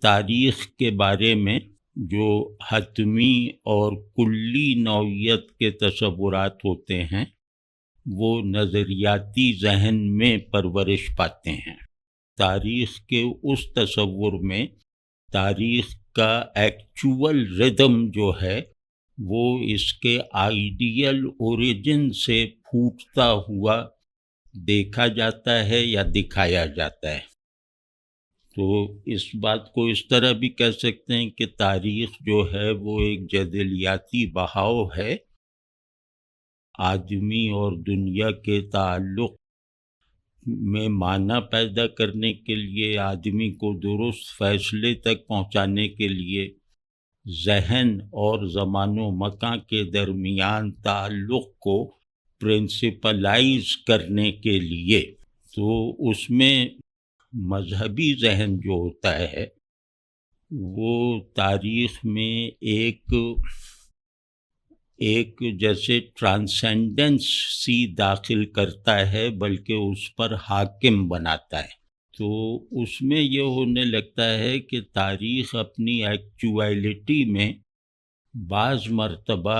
تاریخ کے بارے میں جو حتمی اور کلی نوعیت کے تصورات ہوتے ہیں وہ نظریاتی ذہن میں پرورش پاتے ہیں۔ تاریخ کے اس تصور میں تاریخ کا ایکچول ردم جو ہے وہ اس کے آئیڈیل اوریجن سے پھوٹتا ہوا دیکھا جاتا ہے یا دکھایا جاتا ہے۔ تو اس بات کو اس طرح بھی کہہ سکتے ہیں کہ تاریخ جو ہے وہ ایک جدلیاتی بہاؤ ہے، آدمی اور دنیا کے تعلق میں معنی پیدا کرنے کے لیے، آدمی کو درست فیصلے تک پہنچانے کے لیے، ذہن اور زمان و مکان کے درمیان تعلق کو پرنسپلائز کرنے کے لیے۔ تو اس میں مذہبی ذہن جو ہوتا ہے وہ تاریخ میں ایک جیسے ٹرانسینڈنس سی داخل کرتا ہے، بلکہ اس پر حاکم بناتا ہے۔ تو اس میں یہ ہونے لگتا ہے کہ تاریخ اپنی ایکچویلٹی میں بعض مرتبہ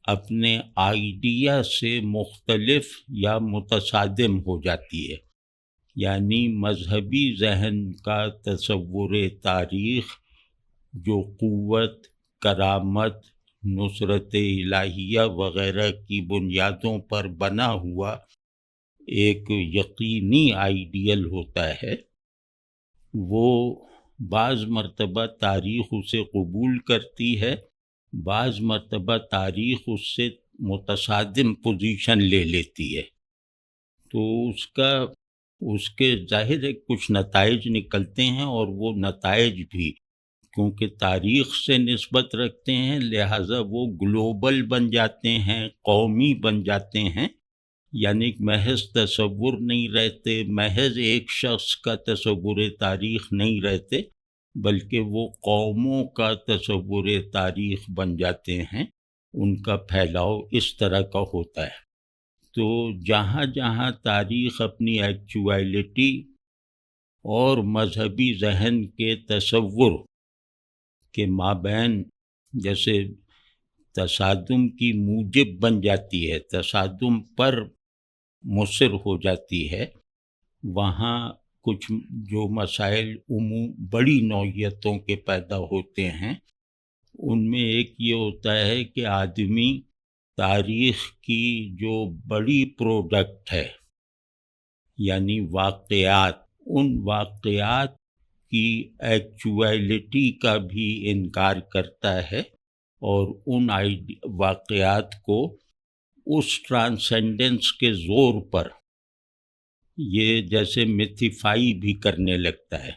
اپنے آئیڈیا سے مختلف یا متصادم ہو جاتی ہے، یعنی مذہبی ذہن کا تصور تاریخ جو قوت، کرامت، نصرت الہیہ وغیرہ کی بنیادوں پر بنا ہوا ایک یقینی آئیڈیل ہوتا ہے، وہ بعض مرتبہ تاریخ اسے قبول کرتی ہے، بعض مرتبہ تاریخ اس سے متصادم پوزیشن لے لیتی ہے۔ تو اس کے ظاہر ہے کچھ نتائج نکلتے ہیں، اور وہ نتائج بھی کیونکہ تاریخ سے نسبت رکھتے ہیں لہٰذا وہ گلوبل بن جاتے ہیں، قومی بن جاتے ہیں، یعنی محض تصور نہیں رہتے، محض ایک شخص کا تصور تاریخ نہیں رہتے، بلکہ وہ قوموں کا تصور تاریخ بن جاتے ہیں، ان کا پھیلاؤ اس طرح کا ہوتا ہے۔ تو جہاں جہاں تاریخ اپنی ایکچویلٹی اور مذہبی ذہن کے تصور کے مابین جیسے تصادم کی موجب بن جاتی ہے، تصادم پر مصر ہو جاتی ہے، وہاں کچھ جو مسائل بڑی نوعیتوں کے پیدا ہوتے ہیں، ان میں ایک یہ ہوتا ہے کہ آدمی تاریخ کی جو بڑی پروڈکٹ ہے، یعنی واقعات، ان واقعات کی ایکچویلٹی کا بھی انکار کرتا ہے، اور ان واقعات کو اس ٹرانسینڈنس کے زور پر یہ جیسے میتھیفائی بھی کرنے لگتا ہے،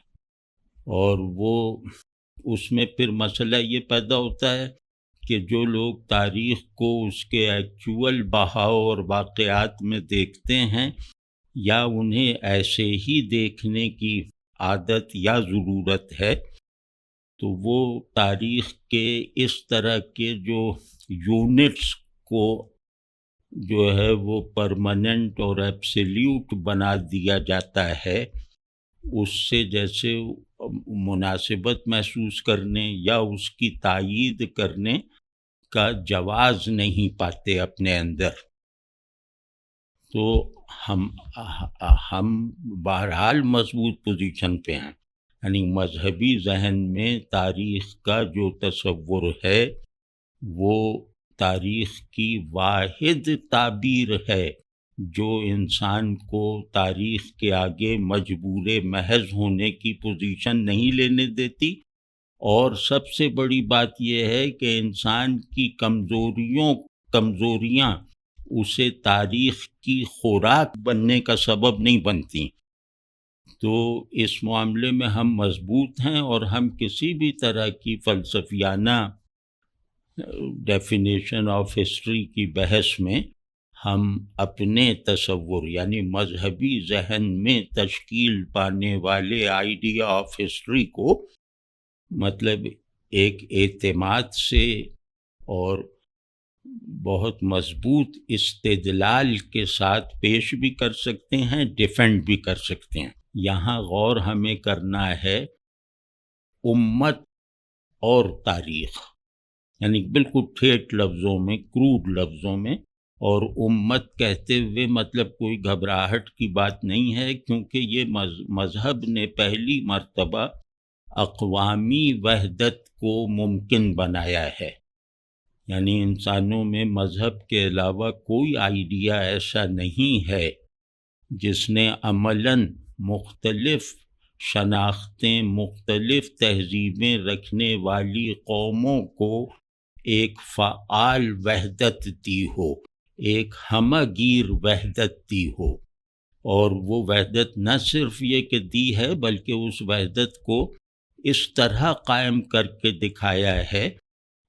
اور وہ اس میں پھر مسئلہ یہ پیدا ہوتا ہے کہ جو لوگ تاریخ کو اس کے ایکچول بہاؤ اور واقعات میں دیکھتے ہیں، یا انہیں ایسے ہی دیکھنے کی عادت یا ضرورت ہے، تو وہ تاریخ کے اس طرح کے جو یونٹس کو جو ہے وہ پرماننٹ اور ایبسلیوٹ بنا دیا جاتا ہے، اس سے جیسے مناسبت محسوس کرنے یا اس کی تائید کرنے کا جواز نہیں پاتے اپنے اندر۔ تو ہم بہرحال مضبوط پوزیشن پہ ہیں، یعنی مذہبی ذہن میں تاریخ کا جو تصور ہے وہ تاریخ کی واحد تعبیر ہے جو انسان کو تاریخ کے آگے مجبور محض ہونے کی پوزیشن نہیں لینے دیتی، اور سب سے بڑی بات یہ ہے کہ انسان کی کمزوریاں اسے تاریخ کی خوراک بننے کا سبب نہیں بنتی۔ تو اس معاملے میں ہم مضبوط ہیں، اور ہم کسی بھی طرح کی فلسفیانہ ڈیفینیشن آف ہسٹری کی بحث میں ہم اپنے تصور یعنی مذہبی ذہن میں تشکیل پانے والے آئیڈیا آف ہسٹری کو مطلب ایک اعتماد سے اور بہت مضبوط استدلال کے ساتھ پیش بھی کر سکتے ہیں، ڈیفینڈ بھی کر سکتے ہیں۔ یہاں غور ہمیں کرنا ہے امت اور تاریخ، یعنی بالکل ٹھیٹ لفظوں میں، کروڈ لفظوں میں، اور امت کہتے ہوئے مطلب کوئی گھبراہٹ کی بات نہیں ہے، کیونکہ یہ مذہب نے پہلی مرتبہ اقوامی وحدت کو ممکن بنایا ہے، یعنی انسانوں میں مذہب کے علاوہ کوئی آئیڈیا ایسا نہیں ہے جس نے عملاً مختلف شناختیں، مختلف تہذیبیں رکھنے والی قوموں کو ایک فعال وحدت دی ہو، ایک ہمہ گیر وحدت دی ہو۔ اور وہ وحدت نہ صرف یہ کہ دی ہے، بلکہ اس وحدت کو اس طرح قائم کر کے دکھایا ہے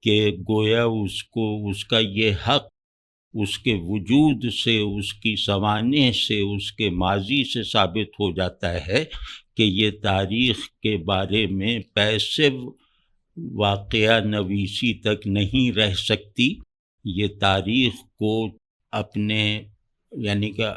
کہ گویا اس کو اس کا یہ حق اس کے وجود سے، اس کی سوانح سے، اس کے ماضی سے ثابت ہو جاتا ہے کہ یہ تاریخ کے بارے میں پیسو واقعہ نویسی تک نہیں رہ سکتی، یہ تاریخ کو اپنے یعنی کہ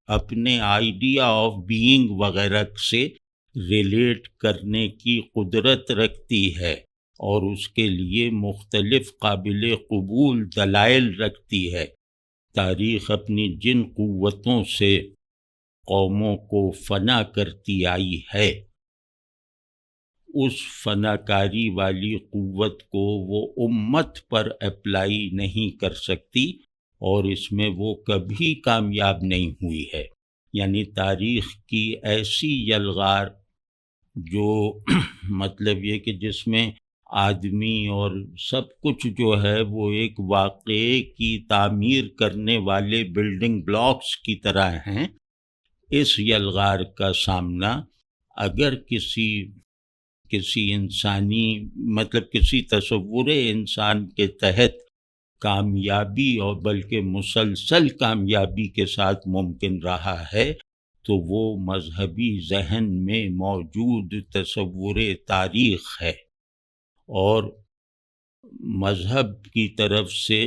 اپنے آئیڈیا آف بینگ وغیرہ سے ریلیٹ کرنے کی قدرت رکھتی ہے، اور اس کے لیے مختلف قابل قبول دلائل رکھتی ہے۔ تاریخ اپنی جن قوتوں سے قوموں کو فنا کرتی آئی ہے، اس فناکاری والی قوت کو وہ امت پر اپلائی نہیں کر سکتی، اور اس میں وہ کبھی کامیاب نہیں ہوئی ہے۔ یعنی تاریخ کی ایسی یلغار جو مطلب یہ کہ جس میں آدمی اور سب کچھ جو ہے وہ ایک واقعے کی تعمیر کرنے والے بلڈنگ بلاکس کی طرح ہیں، اس یلغار کا سامنا اگر کسی انسانی مطلب کسی تصور انسان کے تحت کامیابی اور بلکہ مسلسل کامیابی کے ساتھ ممکن رہا ہے، تو وہ مذہبی ذہن میں موجود تصور تاریخ ہے۔ اور مذہب کی طرف سے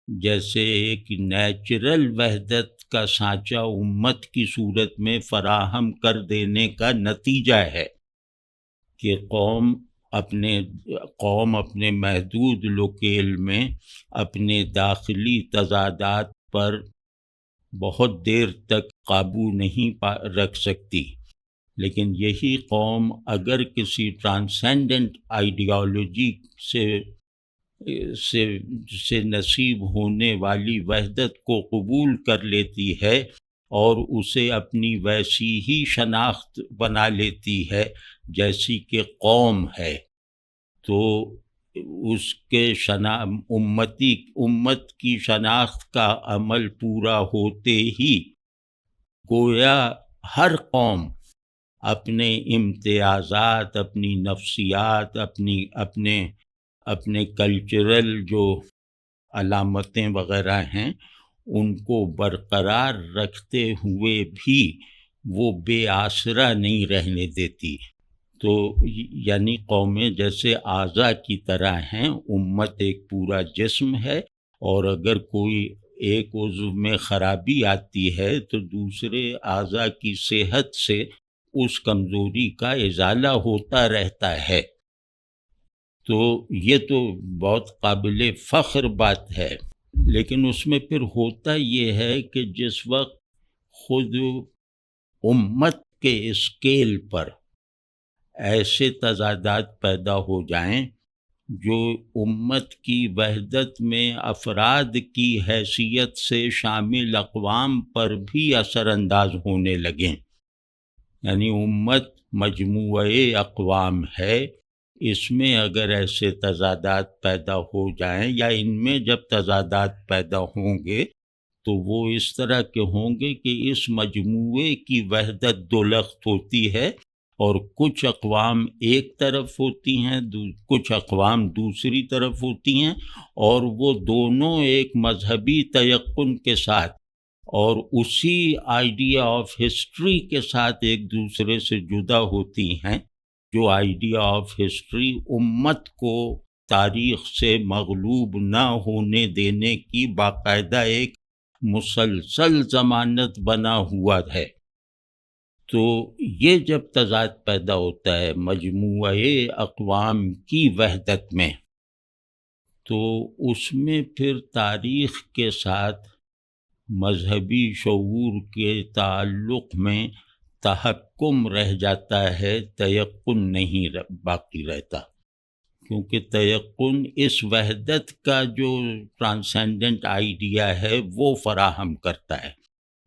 جیسے ایک نیچرل وحدت کا سانچہ امت کی صورت میں فراہم کر دینے کا نتیجہ ہے کہ قوم اپنے محدود لوکیل میں اپنے داخلی تضادات پر بہت دیر تک قابو نہیں رکھ سکتی، لیکن یہی قوم اگر کسی ٹرانسینڈنٹ آئیڈیالوجی سے نصیب ہونے والی وحدت کو قبول کر لیتی ہے اور اسے اپنی ویسی ہی شناخت بنا لیتی ہے جیسی کہ قوم ہے، تو اس کے امت کی شناخت کا عمل پورا ہوتے ہی گویا ہر قوم اپنے امتیازات، اپنی نفسیات، اپنے کلچرل جو علامتیں وغیرہ ہیں ان کو برقرار رکھتے ہوئے بھی وہ بے آسرا نہیں رہنے دیتی۔ تو یعنی قومیں جیسے اعضاء کی طرح ہیں، امت ایک پورا جسم ہے، اور اگر کوئی ایک عضو میں خرابی آتی ہے تو دوسرے اعضاء کی صحت سے اس کمزوری کا ازالہ ہوتا رہتا ہے۔ تو یہ تو بہت قابل فخر بات ہے، لیکن اس میں پھر ہوتا یہ ہے کہ جس وقت خود امت کے اسکیل پر ایسے تضادات پیدا ہو جائیں جو امت کی وحدت میں افراد کی حیثیت سے شامل اقوام پر بھی اثر انداز ہونے لگیں، یعنی امت مجموعہ اقوام ہے، اس میں اگر ایسے تضادات پیدا ہو جائیں یا ان میں جب تضادات پیدا ہوں گے تو وہ اس طرح کے ہوں گے کہ اس مجموعے کی وحدت دو لخت ہوتی ہے، اور کچھ اقوام ایک طرف ہوتی ہیں، کچھ اقوام دوسری طرف ہوتی ہیں، اور وہ دونوں ایک مذہبی تیقن کے ساتھ اور اسی آئیڈیا آف ہسٹری کے ساتھ ایک دوسرے سے جدا ہوتی ہیں، جو آئیڈیا آف ہسٹری امت کو تاریخ سے مغلوب نہ ہونے دینے کی باقاعدہ ایک مسلسل ضمانت بنا ہوا ہے۔ تو یہ جب تضاد پیدا ہوتا ہے مجموعہ اقوام کی وحدت میں، تو اس میں پھر تاریخ کے ساتھ مذہبی شعور کے تعلق میں تحکم رہ جاتا ہے، تیقن نہیں باقی رہتا، کیونکہ تیقن اس وحدت کا جو ٹرانسینڈنٹ آئیڈیا ہے وہ فراہم کرتا ہے۔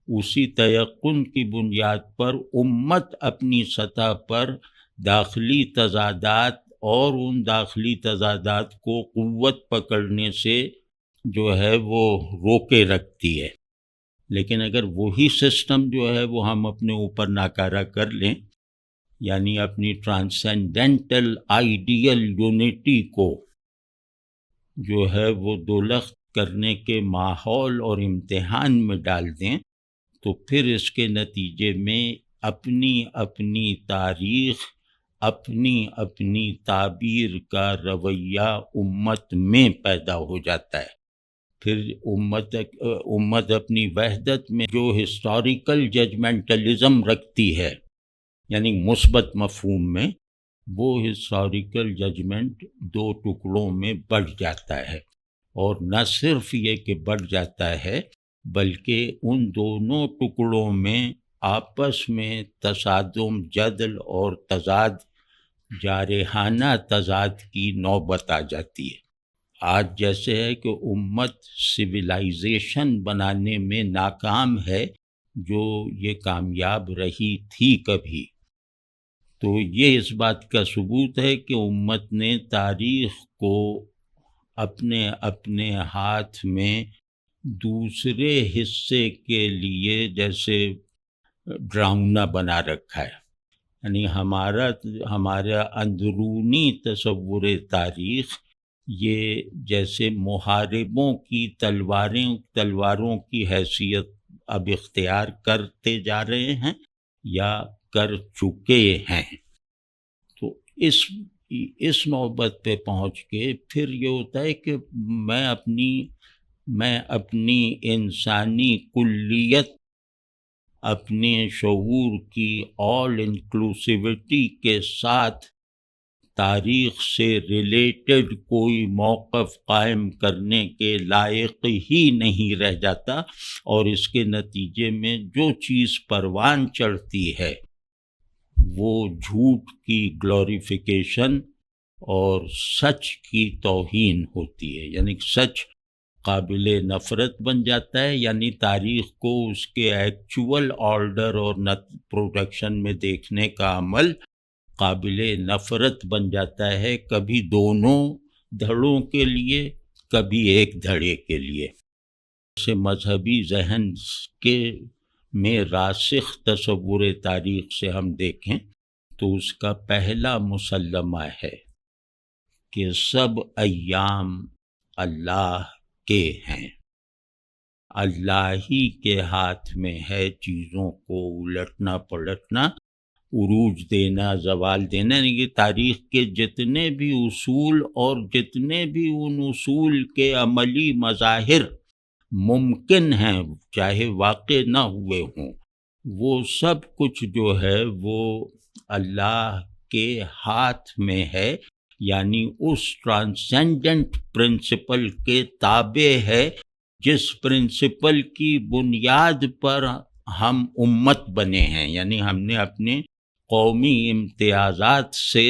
اسی تیقن کی بنیاد پر امت اپنی سطح پر داخلی تضادات اور ان داخلی تضادات کو قوت پکڑنے سے جو ہے وہ روکے رکھتی ہے۔ لیکن اگر وہی سسٹم جو ہے وہ ہم اپنے اوپر ناکارہ کر لیں، یعنی اپنی ٹرانسینڈنٹل آئیڈیل یونٹی کو جو ہے وہ دولخت کرنے کے ماحول اور امتحان میں ڈال دیں، تو پھر اس کے نتیجے میں اپنی اپنی تاریخ، اپنی اپنی تعبیر کا رویہ امت میں پیدا ہو جاتا ہے۔ پھر امت اپنی وحدت میں جو ہسٹوریکل ججمنٹلزم رکھتی ہے، یعنی مثبت مفہوم میں، وہ ہسٹوریکل ججمنٹ دو ٹکڑوں میں بٹ جاتا ہے، اور نہ صرف یہ کہ بٹ جاتا ہے بلکہ ان دونوں ٹکڑوں میں آپس میں تصادم، جدل اور تضاد، جارحانہ تضاد کی نوبت آ جاتی ہے۔ آج جیسے ہے کہ امت سویلائزیشن بنانے میں ناکام ہے جو یہ کامیاب رہی تھی کبھی، تو یہ اس بات کا ثبوت ہے کہ امت نے تاریخ کو اپنے اپنے ہاتھ میں دوسرے حصے کے لیے جیسے ڈراؤنا بنا رکھا ہے۔ یعنی ہمارا اندرونی تصور تاریخ یہ جیسے محاربوں کی تلواروں کی حیثیت اب اختیار کرتے جا رہے ہیں یا کر چکے ہیں۔ تو اس نوبت پہ پہنچ کے پھر یہ ہوتا ہے کہ میں اپنی انسانی کلیت، اپنے شعور کی آل انکلوسیوٹی کے ساتھ تاریخ سے ریلیٹڈ کوئی موقف قائم کرنے کے لائق ہی نہیں رہ جاتا، اور اس کے نتیجے میں جو چیز پروان چڑھتی ہے وہ جھوٹ کی گلوریفیکیشن اور سچ کی توہین ہوتی ہے۔ یعنی سچ قابل نفرت بن جاتا ہے، یعنی تاریخ کو اس کے ایکچول آرڈر اور پروڈکشن میں دیکھنے کا عمل قابل نفرت بن جاتا ہے، کبھی دونوں دھڑوں کے لیے، کبھی ایک دھڑے کے لیے۔ جیسے مذہبی ذہن کے میں راسخ تصور تاریخ سے ہم دیکھیں تو اس کا پہلا مسلمہ ہے کہ سب ایام اللہ کے ہیں، اللہ ہی کے ہاتھ میں ہے چیزوں کو الٹنا پلٹنا، عروج دینا، زوال دینا۔ یعنی کہ تاریخ کے جتنے بھی اصول اور جتنے بھی ان اصول کے عملی مظاہر ممکن ہیں چاہے واقع نہ ہوئے ہوں، وہ سب کچھ جو ہے وہ اللہ کے ہاتھ میں ہے، یعنی اس ٹرانسینڈنٹ پرنسپل کے تابع ہے جس پرنسپل کی بنیاد پر ہم امت بنے ہیں۔ یعنی ہم نے اپنے قومی امتیازات سے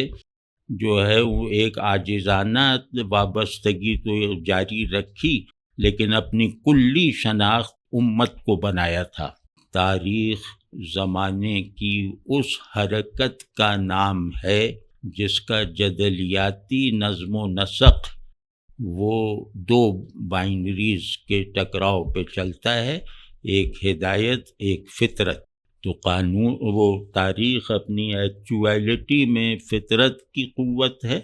جو ہے وہ ایک عاجزانہ وابستگی تو جاری رکھی، لیکن اپنی کلی شناخت امت کو بنایا تھا۔ تاریخ زمانے کی اس حرکت کا نام ہے جس کا جدلیاتی نظم و نسق وہ دو بائنریز کے ٹکراؤ پہ چلتا ہے، ایک ہدایت، ایک فطرت۔ تو وہ تاریخ اپنی ایکچویلٹی میں فطرت کی قوت ہے،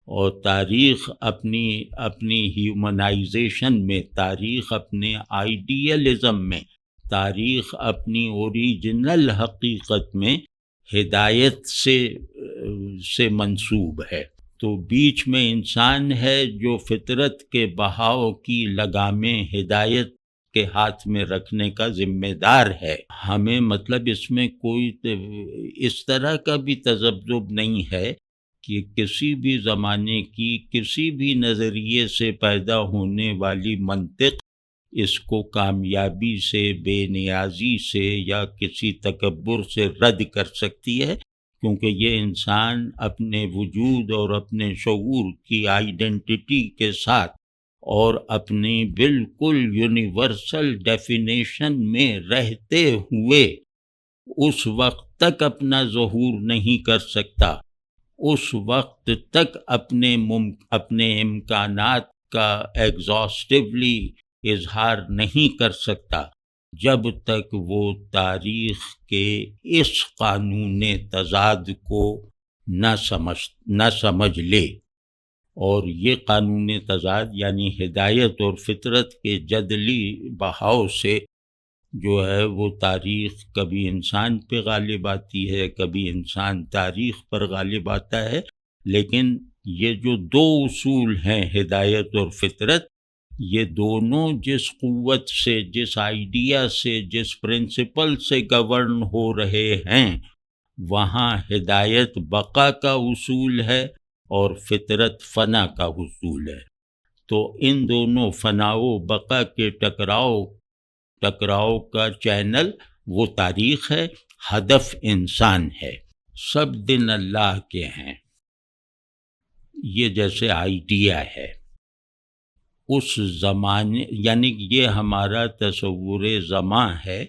اور تاریخ اپنی ہیومنائزیشن میں، تاریخ اپنے آئیڈیلزم میں، تاریخ اپنی اوریجنل حقیقت میں ہدایت سے منسوب ہے۔ تو بیچ میں انسان ہے جو فطرت کے بہاؤ کی لگامیں ہدایت کے ہاتھ میں رکھنے کا ذمہ دار ہے۔ ہمیں مطلب اس میں کوئی اس طرح کا بھی تذبذب نہیں ہے کہ کسی بھی زمانے کی کسی بھی نظریے سے پیدا ہونے والی منطق اس کو کامیابی سے، بے نیازی سے یا کسی تکبر سے رد کر سکتی ہے، کیونکہ یہ انسان اپنے وجود اور اپنے شعور کی آئیڈینٹی کے ساتھ اور اپنی بالکل یونیورسل ڈیفینیشن میں رہتے ہوئے اس وقت تک اپنا ظہور نہیں کر سکتا، اس وقت تک اپنے امکانات کا ایگزاسٹیولی اظہار نہیں کر سکتا جب تک وہ تاریخ کے اس قانون تضاد کو نہ سمجھ لے۔ اور یہ قانون تضاد یعنی ہدایت اور فطرت کے جدلی بہاؤ سے جو ہے وہ تاریخ کبھی انسان پہ غالب آتی ہے، کبھی انسان تاریخ پر غالب آتا ہے، لیکن یہ جو دو اصول ہیں ہدایت اور فطرت، یہ دونوں جس قوت سے، جس آئیڈیا سے، جس پرنسپل سے گورن ہو رہے ہیں، وہاں ہدایت بقا کا اصول ہے اور فطرت فنا کا اصول ہے۔ تو ان دونوں فنا و بقا کے ٹکراؤ کا چینل وہ تاریخ ہے، ہدف انسان ہے، سب دن اللہ کے ہیں، یہ جیسے آئیڈیا ہے۔ اس زمانے یعنی یہ ہمارا تصور زماں ہے،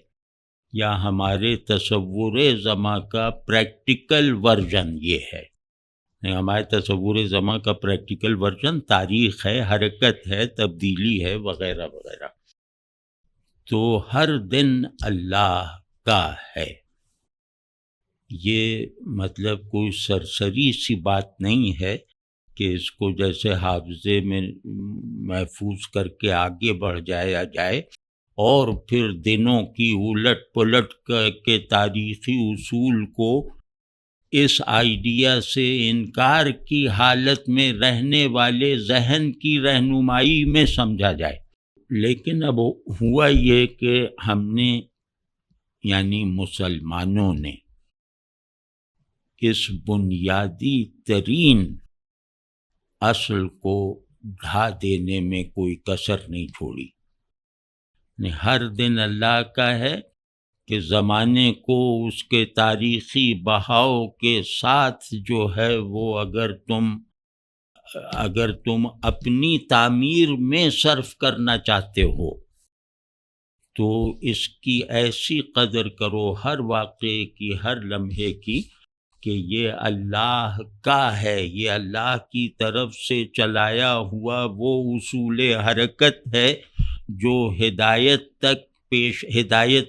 یا ہمارے تصور زماں کا پریکٹیکل ورژن یہ ہے۔ ہمارے تصور زماں کا پریکٹیکل ورژن تاریخ ہے، حرکت ہے، تبدیلی ہے، وغیرہ وغیرہ۔ تو ہر دن اللہ کا ہے، یہ مطلب کوئی سرسری سی بات نہیں ہے کہ اس کو جیسے حافظے میں محفوظ کر کے آگے بڑھ جائے اور پھر دنوں کی الٹ پلٹ کے تاریخی اصول کو اس آئیڈیا سے انکار کی حالت میں رہنے والے ذہن کی رہنمائی میں سمجھا جائے۔ لیکن اب ہوا یہ کہ ہم نے یعنی مسلمانوں نے اس بنیادی ترین اصل کو ڈھا دینے میں کوئی کسر نہیں چھوڑی۔ ہر دن اللہ کا ہے کہ زمانے کو اس کے تاریخی بہاؤ کے ساتھ جو ہے وہ اگر تم اپنی تعمیر میں صرف کرنا چاہتے ہو تو اس کی ایسی قدر کرو ہر واقعے کی، ہر لمحے کی، کہ یہ اللہ کا ہے، یہ اللہ کی طرف سے چلایا ہوا وہ اصول حرکت ہے جو ہدایت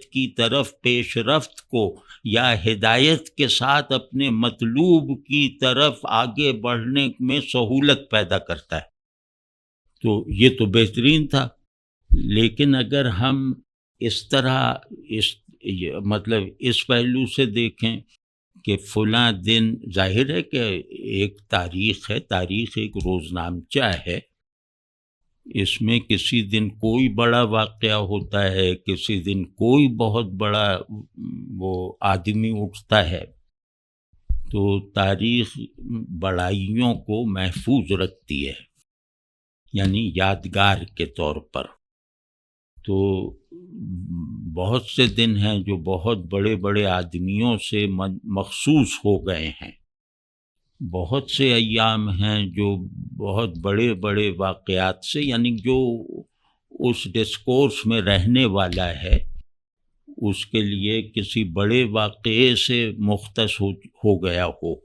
کی طرف پیش رفت کو یا ہدایت کے ساتھ اپنے مطلوب کی طرف آگے بڑھنے میں سہولت پیدا کرتا ہے۔ تو یہ تو بہترین تھا، لیکن اگر ہم اس طرح مطلب اس پہلو سے دیکھیں کہ فلاں دن، ظاہر ہے کہ ایک تاریخ ہے، تاریخ ایک روزنامچہ ہے، اس میں کسی دن کوئی بڑا واقعہ ہوتا ہے، کسی دن کوئی بہت بڑا وہ آدمی اٹھتا ہے، تو تاریخ بڑائیوں کو محفوظ رکھتی ہے، یعنی یادگار کے طور پر۔ تو بہت سے دن ہیں جو بہت بڑے بڑے آدمیوں سے مخصوص ہو گئے ہیں، بہت سے ایام ہیں جو بہت بڑے بڑے واقعات سے، یعنی جو اس ڈسکورس میں رہنے والا ہے اس کے لیے کسی بڑے واقعے سے مختص ہو گیا ہو۔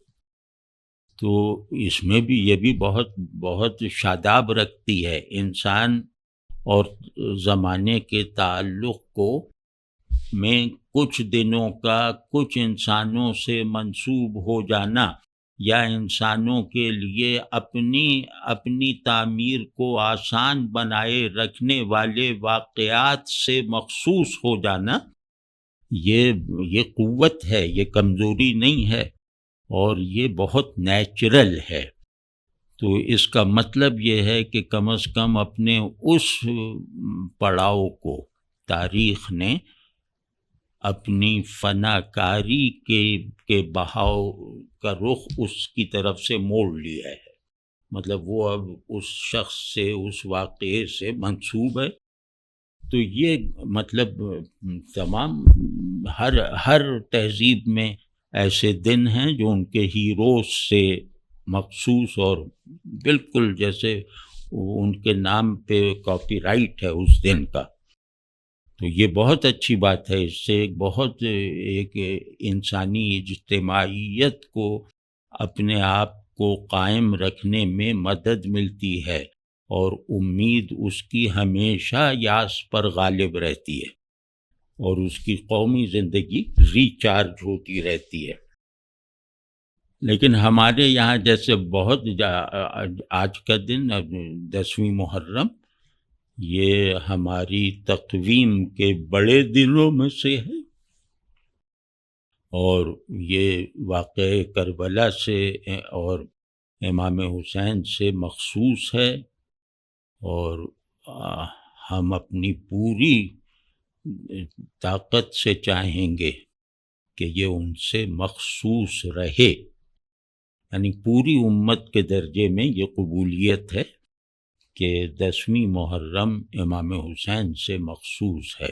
تو اس میں بھی یہ بھی بہت شاداب رکھتی ہے انسان اور زمانے کے تعلق کو میں کچھ دنوں کا کچھ انسانوں سے منسوب ہو جانا، یا انسانوں کے لیے اپنی تعمیر کو آسان بنائے رکھنے والے واقعات سے مخصوص ہو جانا، یہ قوت ہے، یہ کمزوری نہیں ہے، اور یہ بہت نیچرل ہے۔ تو اس کا مطلب یہ ہے کہ کم از کم اپنے اس پڑاؤ کو تاریخ نے اپنی فناکاری کے بہاؤ کا رخ اس کی طرف سے موڑ لیا ہے. مطلب وہ اب اس شخص سے، اس واقعے سے منسوب ہے. تو یہ مطلب تمام ہر تہذیب میں ایسے دن ہیں جو ان کے ہیروز سے مخصوص، اور بالکل جیسے ان کے نام پہ کاپی رائٹ ہے اس دن کا. تو یہ بہت اچھی بات ہے. اس سے ایک انسانی اجتماعیت کو اپنے آپ کو قائم رکھنے میں مدد ملتی ہے، اور امید اس کی ہمیشہ یاس پر غالب رہتی ہے، اور اس کی قومی زندگی ریچارج ہوتی رہتی ہے. لیکن ہمارے یہاں جیسے بہت آج کا دن 10ویں محرم، یہ ہماری تقویم کے بڑے دنوں میں سے ہے، اور یہ واقعہ کربلا سے اور امام حسین سے مخصوص ہے، اور ہم اپنی پوری طاقت سے چاہیں گے کہ یہ ان سے مخصوص رہے. یعنی پوری امت کے درجے میں یہ قبولیت ہے کہ 10ویں محرم امام حسین سے مخصوص ہے،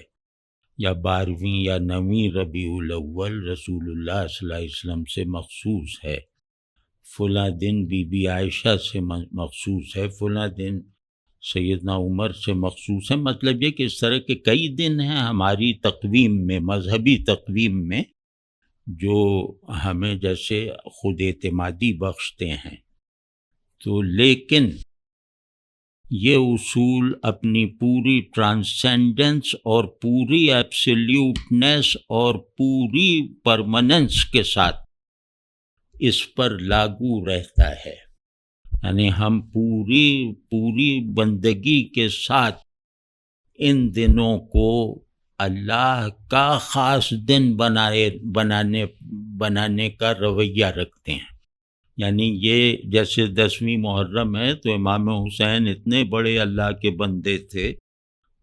یا 12ویں یا 9ویں ربیع الاول رسول اللہ صلی اللہ علیہ وسلم سے مخصوص ہے، فلاں دن بی بی عائشہ سے مخصوص ہے، فلاں دن سیدنا عمر سے مخصوص ہے. مطلب یہ کہ اس طرح کے کئی دن ہیں ہماری تقویم میں، مذہبی تقویم میں، جو ہمیں جیسے خود اعتمادی بخشتے ہیں. تو لیکن یہ اصول اپنی پوری ٹرانسینڈنس اور پوری ایبسلیوٹنس اور پوری پرماننس کے ساتھ اس پر لاگو رہتا ہے. یعنی ہم پوری بندگی کے ساتھ ان دنوں کو اللہ کا خاص دن بنانے کا رویہ رکھتے ہیں. یعنی یہ جیسے 10ویں محرم ہے تو امام حسین اتنے بڑے اللہ کے بندے تھے،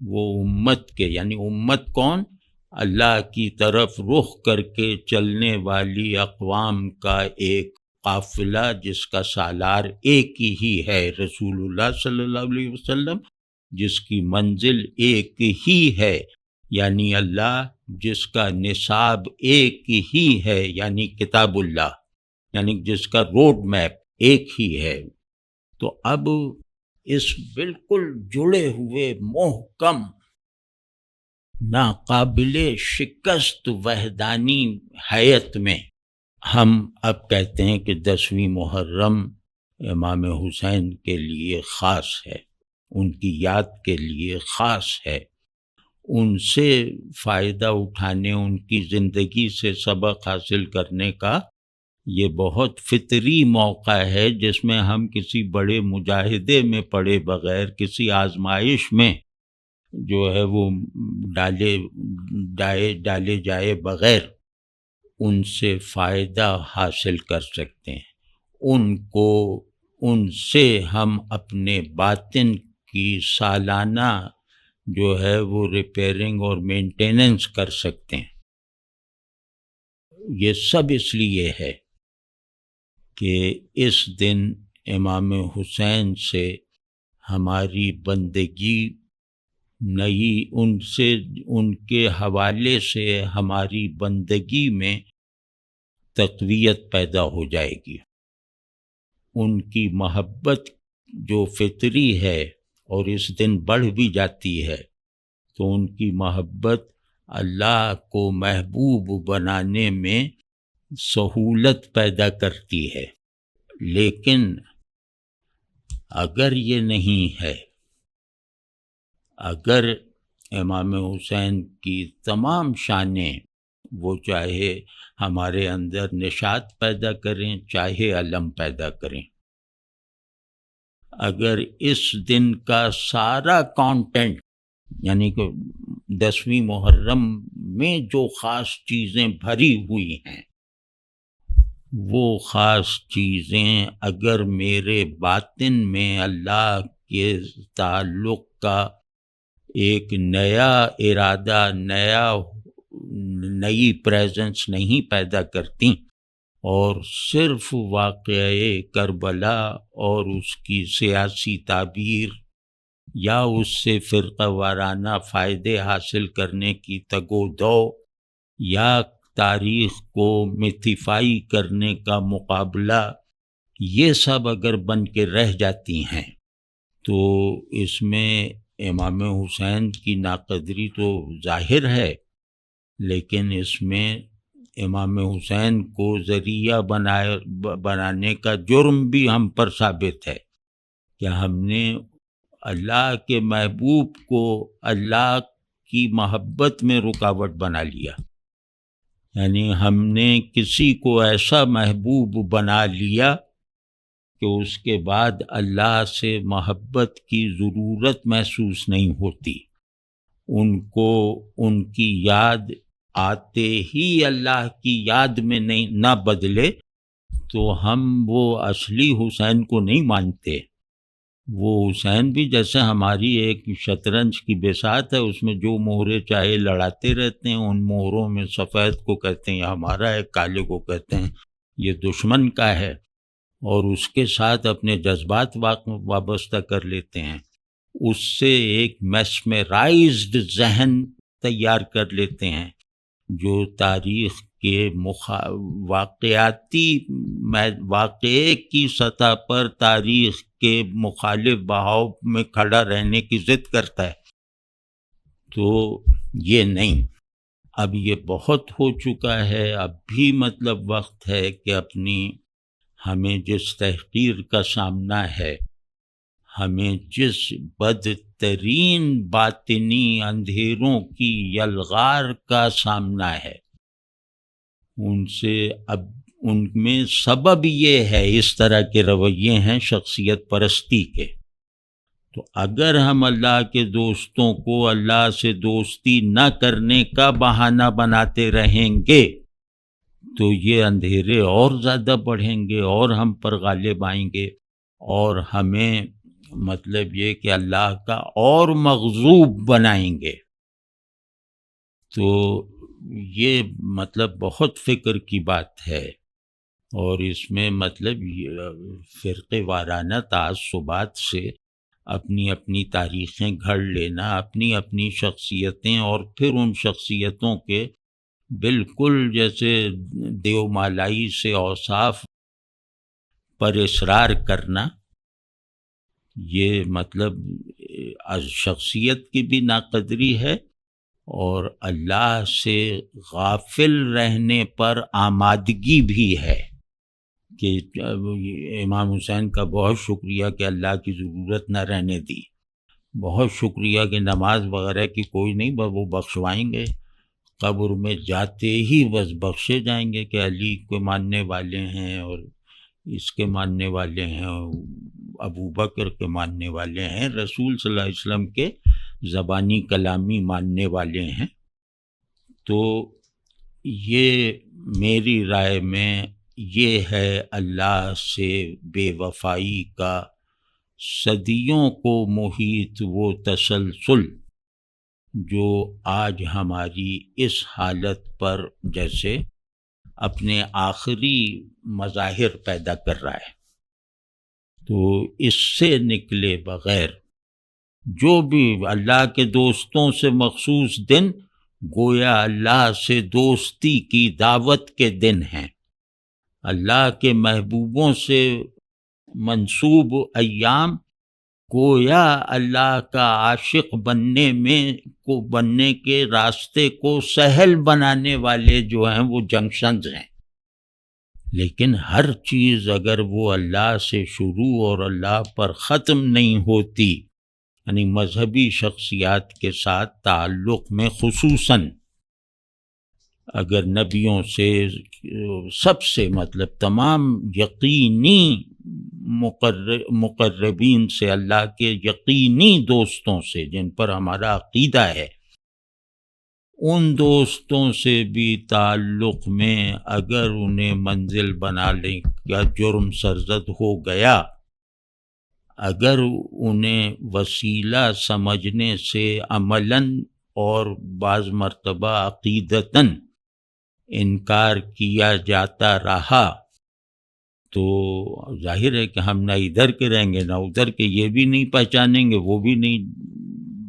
وہ امت کے، یعنی امت کون؟ اللہ کی طرف رخ کر کے چلنے والی اقوام کا ایک قافلہ، جس کا سالار ایک ہی ہے، رسول اللہ صلی اللہ علیہ وسلم، جس کی منزل ایک ہی ہے یعنی اللہ، جس کا نصاب ایک ہی ہے یعنی کتاب اللہ، یعنی جس کا روڈ میپ ایک ہی ہے. تو اب اس بالکل جڑے ہوئے محکم ناقابل شکست وحدانی حیت میں ہم اب کہتے ہیں کہ 10ویں محرم امام حسین کے لیے خاص ہے، ان کی یاد کے لیے خاص ہے. ان سے فائدہ اٹھانے، ان کی زندگی سے سبق حاصل کرنے کا یہ بہت فطری موقع ہے، جس میں ہم کسی بڑے مجاہدے میں پڑے بغیر، کسی آزمائش میں جو ہے وہ ڈالے جائے بغیر ان سے فائدہ حاصل کر سکتے ہیں. ان سے ہم اپنے باطن کی سالانہ جو ہے وہ ریپیئرنگ اور مینٹیننس کر سکتے ہیں. یہ سب اس لیے ہے کہ اس دن امام حسین سے ہماری بندگی نئی، ان کے حوالے سے ہماری بندگی میں تقویت پیدا ہو جائے گی. ان کی محبت جو فطری ہے اور اس دن بڑھ بھی جاتی ہے، تو ان کی محبت اللہ کو محبوب بنانے میں سہولت پیدا کرتی ہے. لیکن اگر یہ نہیں ہے، اگر امام حسین کی تمام شانیں وہ چاہے ہمارے اندر نشاط پیدا کریں، چاہے علم پیدا کریں، اگر اس دن کا سارا کانٹینٹ، یعنی کہ 10ویں محرم میں جو خاص چیزیں بھری ہوئی ہیں، وہ خاص چیزیں اگر میرے باطن میں اللہ کے تعلق کا ایک نیا ارادہ، نئی پریزنس نہیں پیدا کرتی، اور صرف واقعہ کربلا اور اس کی سیاسی تعبیر یا اس سے فرقہ وارانہ فائدے حاصل کرنے کی تگ و دو یا تاریخ کو میتھیفائی کرنے کا مقابلہ، یہ سب اگر بن کے رہ جاتی ہیں تو اس میں امام حسین کی ناقدری تو ظاہر ہے، لیکن اس میں امام حسین کو ذریعہ بنانے کا جرم بھی ہم پر ثابت ہے کہ ہم نے اللہ کے محبوب کو اللہ کی محبت میں رکاوٹ بنا لیا، یعنی ہم نے کسی کو ایسا محبوب بنا لیا کہ اس کے بعد اللہ سے محبت کی ضرورت محسوس نہیں ہوتی، ان کو ان کی یاد آتے ہی اللہ کی یاد میں نہ بدلے تو ہم وہ اصلی حسین کو نہیں مانتے۔ وہ حسین بھی جیسے ہماری ایک شطرنج کی بساط ہے، اس میں جو مہرے چاہے لڑاتے رہتے ہیں، ان مہروں میں سفید کو کہتے ہیں یہ ہمارا ہے، کالے کو کہتے ہیں یہ دشمن کا ہے، اور اس کے ساتھ اپنے جذبات وابستہ کر لیتے ہیں، اس سے ایک میسمرائزڈ ذہن تیار کر لیتے ہیں جو تاریخ کے واقعے کی سطح پر تاریخ کے مخالف بہاؤ میں کھڑا رہنے کی ضد کرتا ہے۔ تو یہ نہیں، اب یہ بہت ہو چکا ہے، اب بھی مطلب وقت ہے کہ ہمیں جس تحقیر کا سامنا ہے، ہمیں جس بدترین باطنی اندھیروں کی یلغار کا سامنا ہے، ان میں سبب یہ ہے اس طرح کے رویے ہیں شخصیت پرستی کے۔ تو اگر ہم اللہ کے دوستوں کو اللہ سے دوستی نہ کرنے کا بہانہ بناتے رہیں گے تو یہ اندھیرے اور زیادہ بڑھیں گے اور ہم پر غالب آئیں گے، اور ہمیں مطلب یہ کہ اللہ کا اور مغضوب بنائیں گے۔ تو یہ مطلب بہت فکر کی بات ہے، اور اس میں مطلب فرقے وارانہ تعصبات سے اپنی اپنی تاریخیں گھڑ لینا، اپنی اپنی شخصیتیں، اور پھر ان شخصیتوں کے بالکل جیسے دیومالائی سے اوصاف پر اصرار کرنا، یہ مطلب شخصیت کی بھی ناقدری ہے، اور اللہ سے غافل رہنے پر آمادگی بھی ہے کہ امام حسین کا بہت شکریہ کہ اللہ کی ضرورت نہ رہنے دی، بہت شکریہ کہ نماز وغیرہ کی کوئی نہیں، وہ بخشوائیں گے، قبر میں جاتے ہی بس بخشے جائیں گے کہ علی کو ماننے والے ہیں اور اس کے ماننے والے ہیں، ابو بکر کے ماننے والے ہیں، رسول صلی اللہ علیہ وسلم کے زبانی کلامی ماننے والے ہیں۔ تو یہ میری رائے میں یہ ہے اللہ سے بے وفائی کا صدیوں کو محیط وہ تسلسل جو آج ہماری اس حالت پر جیسے اپنے آخری مظاہر پیدا کر رہا ہے۔ تو اس سے نکلے بغیر جو بھی اللہ کے دوستوں سے مخصوص دن گویا اللہ سے دوستی کی دعوت کے دن ہیں، اللہ کے محبوبوں سے منسوب ایام گویا اللہ کا عاشق بننے کے راستے کو سہل بنانے والے جو ہیں وہ جنکشنز ہیں، لیکن ہر چیز اگر وہ اللہ سے شروع اور اللہ پر ختم نہیں ہوتی، یعنی مذہبی شخصیات کے ساتھ تعلق میں خصوصاً اگر نبیوں سے سب سے مطلب تمام یقینی مقربین سے، اللہ کے یقینی دوستوں سے جن پر ہمارا عقیدہ ہے، ان دوستوں سے بھی تعلق میں اگر انہیں منزل بنا لیں کا جرم سرزد ہو گیا، اگر انہیں وسیلہ سمجھنے سے عملاً اور بعض مرتبہ عقیدتاً انکار کیا جاتا رہا تو ظاہر ہے کہ ہم نہ ادھر کے رہیں گے نہ ادھر کے، یہ بھی نہیں پہچانیں گے، وہ بھی نہیں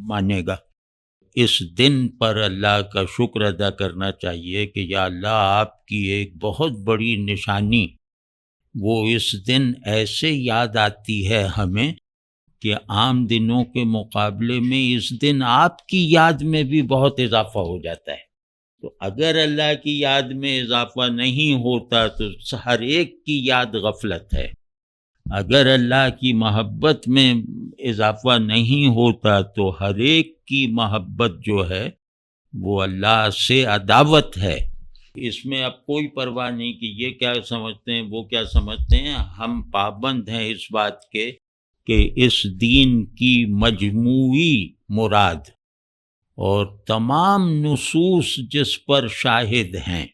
مانے گا۔ اس دن پر اللہ کا شکر ادا کرنا چاہیے کہ یا اللہ آپ کی ایک بہت بڑی نشانی، وہ اس دن ایسے یاد آتی ہے ہمیں کہ عام دنوں کے مقابلے میں اس دن آپ کی یاد میں بھی بہت اضافہ ہو جاتا ہے۔ تو اگر اللہ کی یاد میں اضافہ نہیں ہوتا تو ہر ایک کی یاد غفلت ہے، اگر اللہ کی محبت میں اضافہ نہیں ہوتا تو ہر ایک کی محبت جو ہے وہ اللہ سے عداوت ہے۔ اس میں اب کوئی پرواہ نہیں کہ یہ کیا سمجھتے ہیں وہ کیا سمجھتے ہیں، ہم پابند ہیں اس بات کے کہ اس دین کی مجموعی مراد اور تمام نصوص جس پر شاہد ہیں،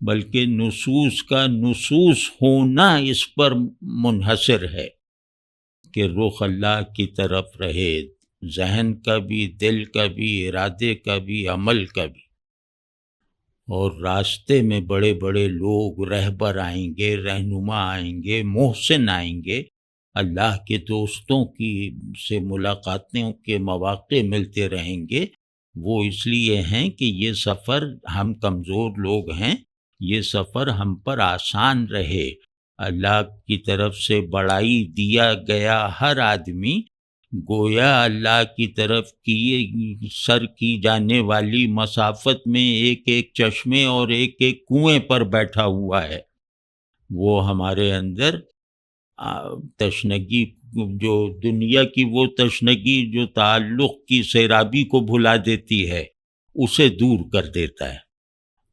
بلکہ نصوص کا نصوص ہونا اس پر منحصر ہے کہ رخ اللہ کی طرف رہے، ذہن کا بھی، دل کا بھی، ارادے کا بھی، عمل کا بھی۔ اور راستے میں بڑے بڑے لوگ، رہبر آئیں گے، رہنما آئیں گے، محسن آئیں گے، اللہ کے دوستوں کی سے ملاقاتوں کے مواقع ملتے رہیں گے۔ وہ اس لیے ہیں کہ یہ سفر، ہم کمزور لوگ ہیں، یہ سفر ہم پر آسان رہے۔ اللہ کی طرف سے بڑائی دیا گیا ہر آدمی گویا اللہ کی طرف کی سر کی جانے والی مسافت میں ایک ایک چشمے اور ایک ایک کنویں پر بیٹھا ہوا ہے۔ وہ ہمارے اندر تشنگی، جو دنیا کی وہ تشنگی جو تعلق کی سیرابی کو بھلا دیتی ہے، اسے دور کر دیتا ہے،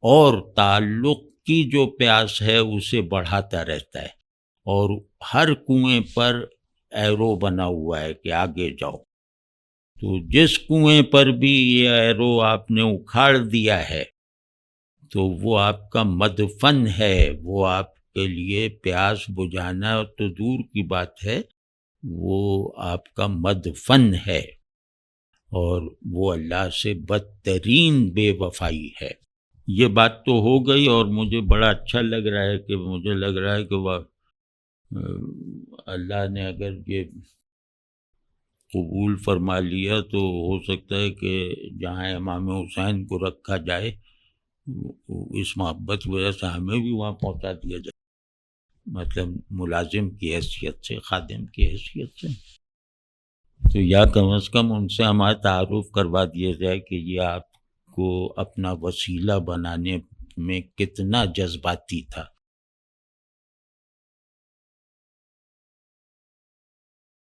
اور تعلق کی جو پیاس ہے اسے بڑھاتا رہتا ہے، اور ہر کنویں پر ایرو بنا ہوا ہے کہ آگے جاؤ۔ تو جس کنویں پر بھی یہ ایرو آپ نے اکھاڑ دیا ہے تو وہ آپ کا مدفن ہے، وہ آپ کے لیے پیاس بجھانا تو دور کی بات ہے، وہ آپ کا مدفن ہے، اور وہ اللہ سے بدترین بے وفائی ہے۔ یہ بات تو ہو گئی، اور مجھے بڑا اچھا لگ رہا ہے کہ وہ اللہ نے اگر یہ قبول فرما لیا تو ہو سکتا ہے کہ جہاں امام حسین کو رکھا جائے اس محبت کی وجہ سے ہمیں بھی وہاں پہنچا دیا جائے، مطلب ملازم کی حیثیت سے، خادم کی حیثیت سے، تو یا کم از کم ان سے ہمارا تعارف کروا دیا جائے کہ یہ آپ کو اپنا وسیلہ بنانے میں کتنا جذباتی تھا۔